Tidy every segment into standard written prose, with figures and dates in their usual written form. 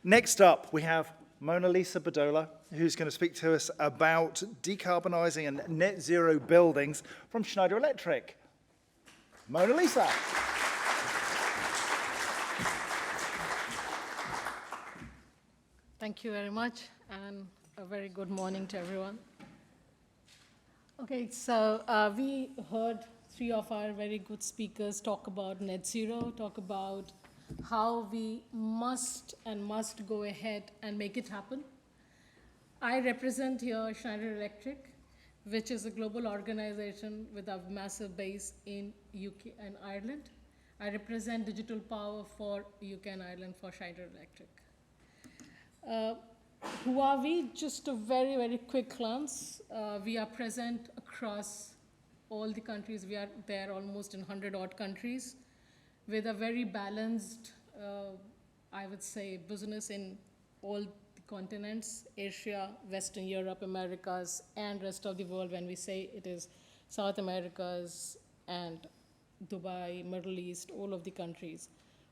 Next up, we have Monalisa Badola, who's going to speak to us about decarbonising and net zero buildings from Schneider Electric. Monalisa. Thank you very much, and a very good morning to everyone. Okay, so we heard three of our very good speakers talk about net zero, talk about how we must go ahead and make it happen. I represent here Schneider Electric, which is a global organization with a massive base in UK and Ireland. I represent digital power for UK and Ireland for Schneider Electric. Who are we? Just a very, very quick glance. We are present across all the countries. We are there almost in 100 odd countries with a very balanced, I would say, business in all the continents, Asia, Western Europe, Americas, and rest of the world. When we say it is South Americas and Dubai, Middle East, all of the countries.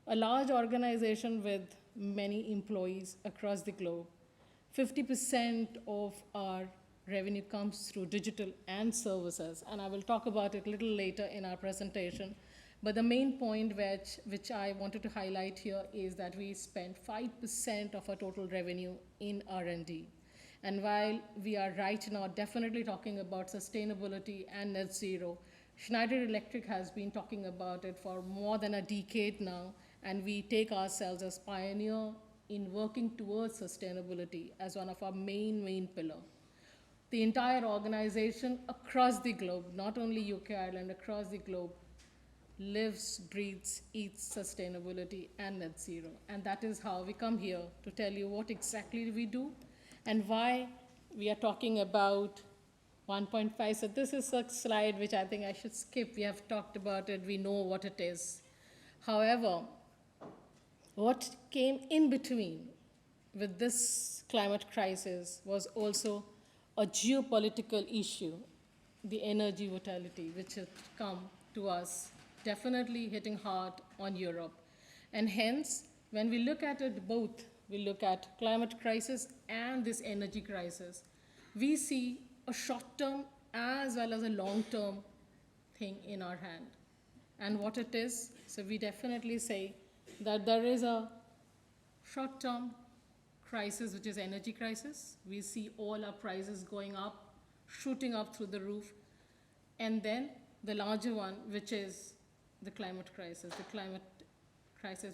A large organization with many employees across the globe. 50% of our revenue comes through digital and services, and I will talk about it a little later in our presentation. But the main point which I wanted to highlight here is that we spend 5% of our total revenue in R&D. And while we are right now definitely talking about sustainability and net zero, Schneider Electric has been talking about it for more than a decade now, and we take ourselves as pioneer in working towards sustainability as one of our main pillar. The entire organization across the globe, not only UK, Ireland, across the globe, lives, breathes, eats sustainability and net zero. And that is how we come here to tell you what exactly we do and why we are talking about 1.5. So this is a slide which I think I should skip. We have talked about it. We know what it is. However, what came in between with this climate crisis was also a geopolitical issue, the energy volatility, which had come to us, definitely hitting hard on Europe. And hence, when we look at it both, we look at climate crisis and this energy crisis, we see a short-term as well as a long-term thing in our hand. And what it is, so we definitely say that there is a short-term crisis, which is energy crisis. We see all our prices going up, shooting up through the roof. And then the larger one, which is the climate crisis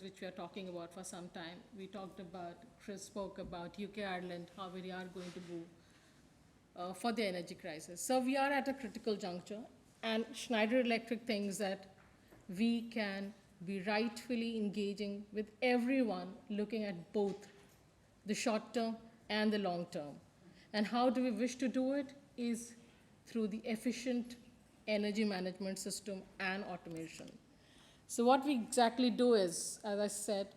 which we are talking about for some time. We talked about, Chris spoke about UK, Ireland, how we are going to move for the energy crisis. So we are at a critical juncture, and Schneider Electric thinks that we can be rightfully engaging with everyone looking at both the short term and the long term. And how do we wish to do it is through the efficient energy management system and automation. So what we exactly do is, as I said,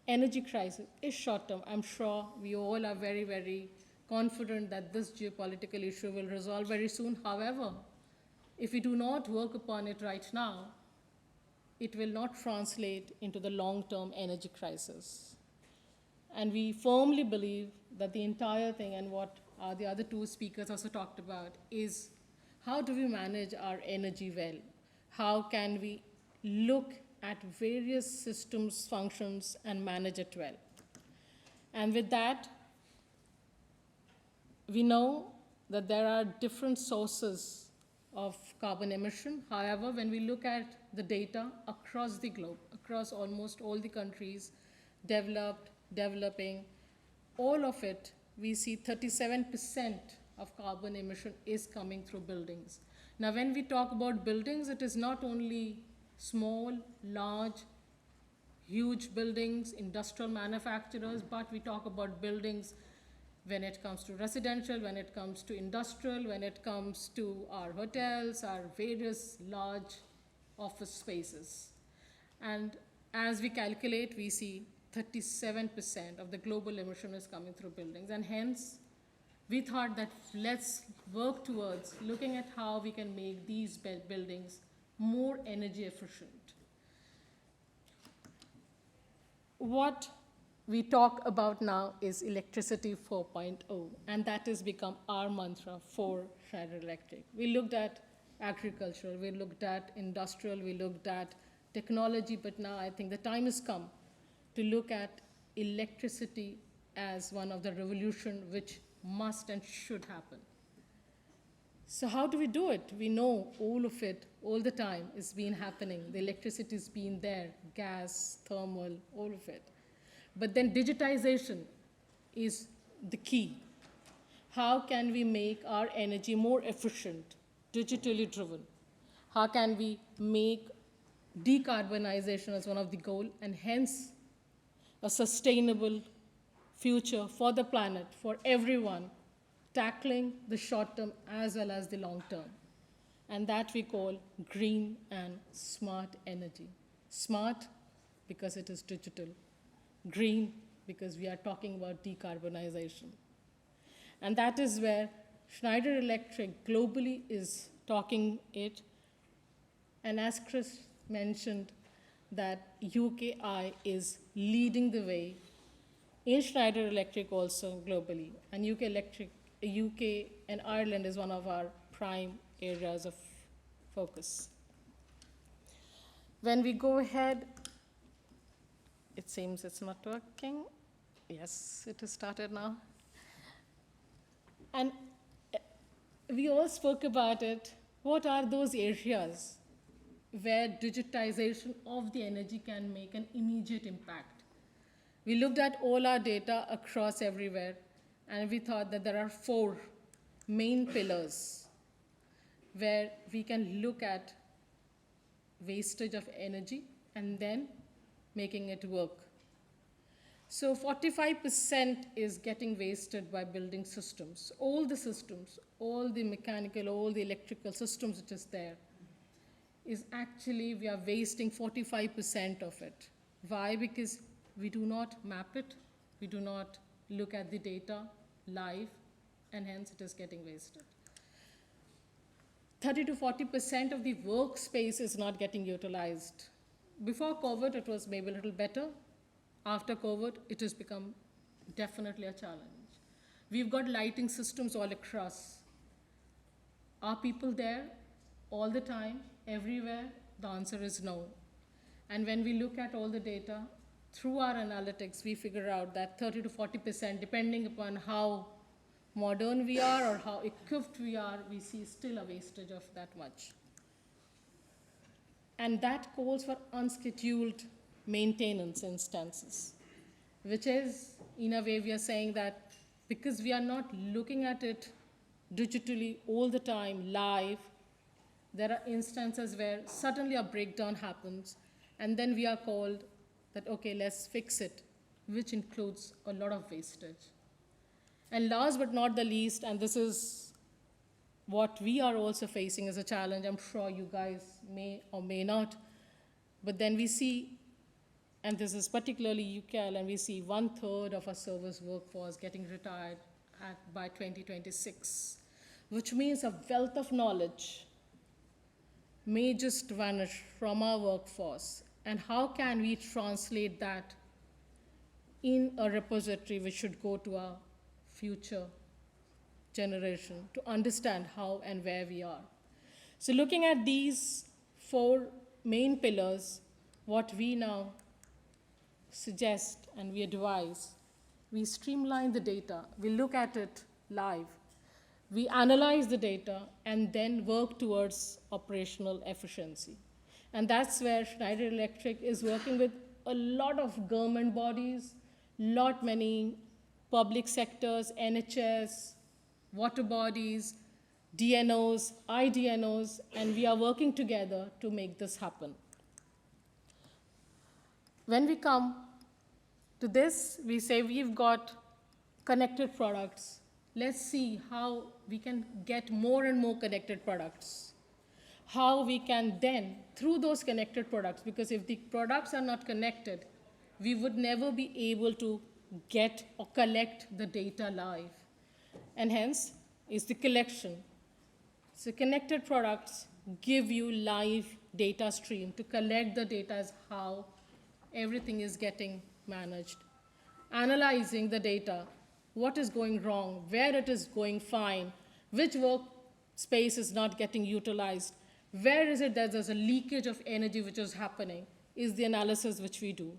energy crisis is short term. I'm sure we all are very, very confident that this geopolitical issue will resolve very soon. However, if we do not work upon it right now, it will not translate into the long-term energy crisis. And we firmly believe that the entire thing, and what the other two speakers also talked about, is how do we manage our energy well? How can we look at various systems, functions, and manage it well? And with that, we know that there are different sources of carbon emission. However, when we look at the data across the globe, across almost all the countries, developed, developing, all of it, we see 37% of carbon emission is coming through buildings. Now, when we talk about buildings, it is not only small, large, huge buildings, industrial manufacturers, but we talk about buildings when it comes to residential, when it comes to industrial, when it comes to our hotels, our various large office spaces. And as we calculate, we see 37% of the global emission is coming through buildings. And hence, we thought that let's work towards looking at how we can make these buildings more energy efficient. What we talk about now is electricity 4.0, and that has become our mantra for Schneider Electric. We looked at agricultural, we looked at industrial, we looked at technology, but now I think the time has come to look at electricity as one of the revolution which must and should happen. So how do we do it? We know all of it, all the time, is been happening. The electricity's been there, gas, thermal, all of it. But then digitization is the key. How can we make our energy more efficient, digitally driven? How can we make decarbonization as one of the goals, and hence a sustainable future for the planet, for everyone, tackling the short term as well as the long term. And that we call green and smart energy. Smart because it is digital. Green because we are talking about decarbonization. And that is where Schneider Electric globally is talking it. And as Chris mentioned, that UK&I is leading the way in Schneider Electric also globally. And UK and Ireland is one of our prime areas of focus. When we go ahead, it seems it's not working. Yes, it has started now. And we all spoke about it. What are those areas where digitization of the energy can make an immediate impact? We looked at all our data across everywhere, and we thought that there are 4 main pillars where we can look at wastage of energy and then making it work. So 45% is getting wasted by building systems. All the systems, all the mechanical, all the electrical systems which is there, is actually we are wasting 45% of it. Why? Because we do not map it, we do not look at the data live, and hence it is getting wasted. 30 to 40% of the workspace is not getting utilized. Before COVID, it was maybe a little better. After COVID, it has become definitely a challenge. We've got lighting systems all across. Are people there all the time, everywhere? The answer is no. And when we look at all the data, through our analytics, we figure out that 30 to 40%, depending upon how modern we are or how equipped we are, we see still a wastage of that much. And that calls for unscheduled maintenance instances, which is, in a way, we are saying that because we are not looking at it digitally all the time, live, there are instances where suddenly a breakdown happens, and then we are called that, okay, let's fix it, which includes a lot of wastage. And last but not the least, and this is what we are also facing as a challenge, I'm sure you guys may or may not, but then we see, and this is particularly UKL, and we see 1/3 of our service workforce getting retired by 2026, which means a wealth of knowledge may just vanish from our workforce. And how can we translate that in a repository which should go to our future generation to understand how and where we are? So looking at these 4 main pillars, what we now suggest and we advise, we streamline the data, we look at it live, we analyze the data, and then work towards operational efficiency. And that's where Schneider Electric is working with a lot of government bodies, many public sectors, NHS, water bodies, DNOs, IDNOs, and we are working together to make this happen. When we come to this, we say we've got connected products. Let's see how we can get more and more connected products. How we can then, through those connected products, because if the products are not connected, we would never be able to get or collect the data live. And hence is the collection. So connected products give you live data stream to collect the data as how everything is getting managed. analyzing the data, what is going wrong, where it is going fine, which workspace is not getting utilized, where is it that there's a leakage of energy which is happening, is the analysis which we do.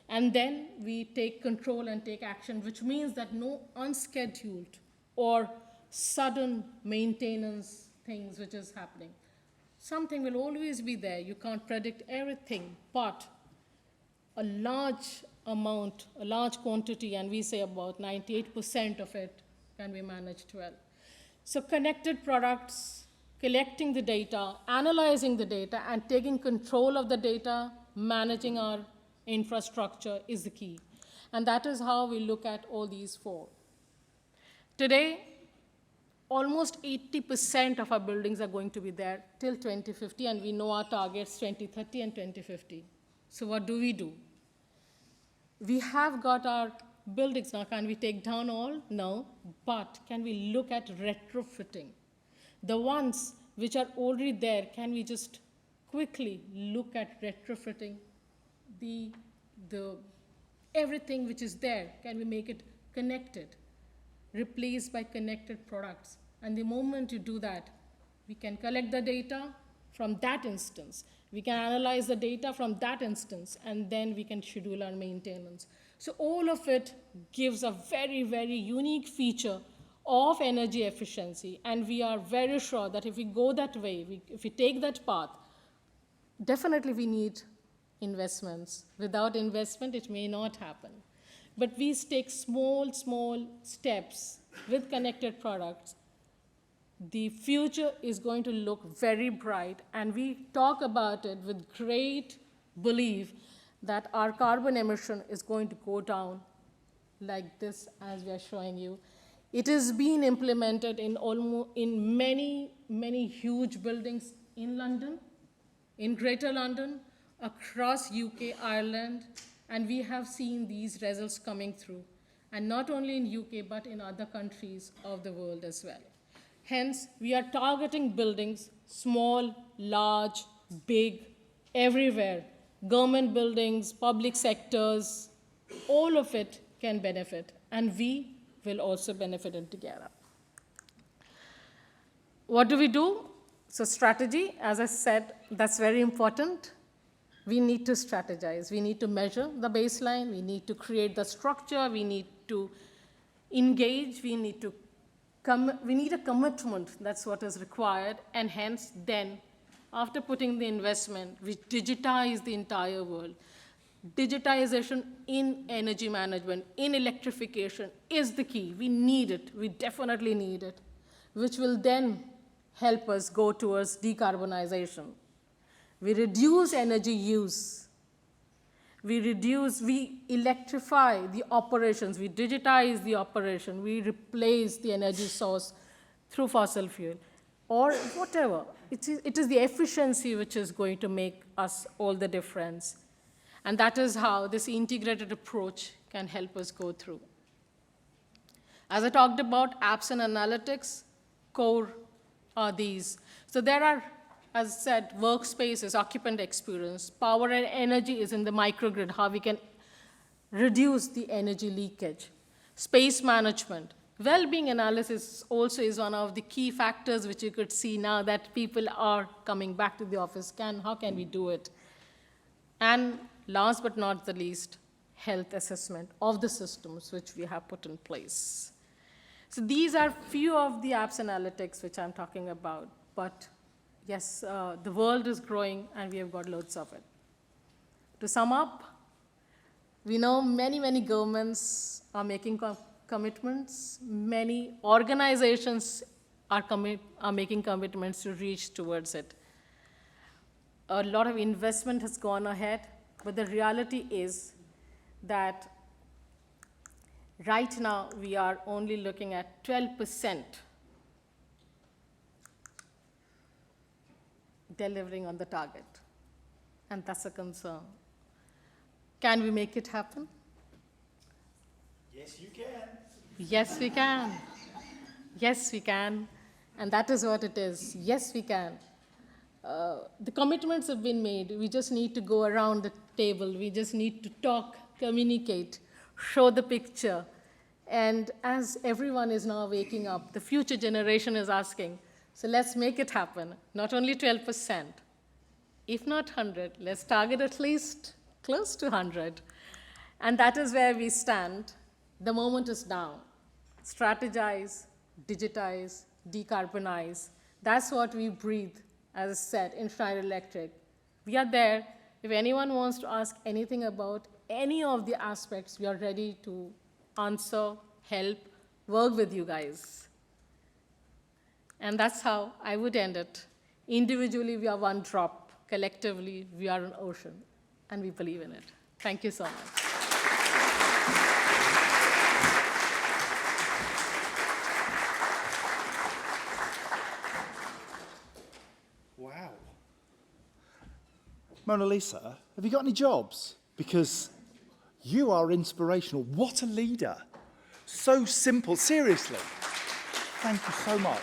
And then we take control and take action, which means that no unscheduled or sudden maintenance things which is happening. Something will always be there. You can't predict everything, but a large amount, a large quantity, and we say about 98% of it can be managed well. So connected products, collecting the data, analyzing the data, and taking control of the data, managing our infrastructure is the key. And that is how we look at all these four. Today, almost 80% of our buildings are going to be there till 2050, and we know our targets 2030 and 2050. So what do? We have got our buildings now. Can we take down all? No. But can we look at retrofitting? The ones which are already there, can we just quickly look at retrofitting the everything which is there? Can we make it connected, replaced by connected products? And the moment you do that, we can collect the data from that instance. We can analyze the data from that instance, and then we can schedule our maintenance. So all of it gives a very, very unique feature of energy efficiency, and we are very sure that if we go that way, if we take that path, definitely we need investments. Without investment, it may not happen. But we take small steps with connected products. The future is going to look very bright, and we talk about it with great belief that our carbon emission is going to go down like this, as we are showing you. It is being implemented in many huge buildings in London, in Greater London, across UK, Ireland, and we have seen these results coming through, and not only in UK, but in other countries of the world as well. Hence, we are targeting buildings, small, large, big, everywhere. Government buildings, public sectors, all of it can benefit, and we will also benefit it together. What do? So strategy, as I said, that's very important. We need to strategize. We need to measure the baseline. We need to create the structure. We need to engage. We need a commitment. That's what is required. And hence, then, after putting the investment, we digitize the entire world. Digitization in energy management, in electrification, is the key. We need it. We definitely need it, which will then help us go towards decarbonization. We reduce energy use. We electrify the operations. We digitize the operation. We replace the energy source through fossil fuel, or whatever. It is the efficiency which is going to make us all the difference. And that is how this integrated approach can help us go through. As I talked about, apps and analytics, core are these. So there are, as I said, workspaces, occupant experience, power and energy is in the microgrid, how we can reduce the energy leakage. Space management. Well-being analysis also is one of the key factors which you could see now that people are coming back to the office. How can we do it? And last but not the least, health assessment of the systems which we have put in place. So these are few of the apps analytics which I'm talking about. But yes, the world is growing, and we have got loads of it. To sum up, we know many governments are making commitments. Many organizations are making commitments to reach towards it. A lot of investment has gone ahead, but the reality is that right now we are only looking at 12% delivering on the target, and that's a concern. Can we make it happen? Yes, you can. Yes, we can. Yes, we can, and that is what it is. Yes, we can. The commitments have been made. We just need to go around the table. We just need to talk, communicate, show the picture. And as everyone is now waking up, the future generation is asking, so let's make it happen. Not only 12%, if not 100, let's target at least close to 100. And that is where we stand. The moment is now. Strategize, digitize, decarbonize. That's what we breathe, as I said, in Schneider Electric. We are there. If anyone wants to ask anything about any of the aspects, we are ready to answer, help, work with you guys. And that's how I would end it. Individually, we are one drop. Collectively, we are an ocean, and we believe in it. Thank you so much. Wow. Monalisa, have you got any jobs? Because you are inspirational. What a leader. So simple, seriously. Thank you so much.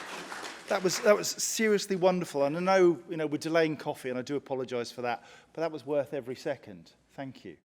That was seriously wonderful. And I know, we're delaying coffee, and I do apologise for that, but that was worth every second. Thank you.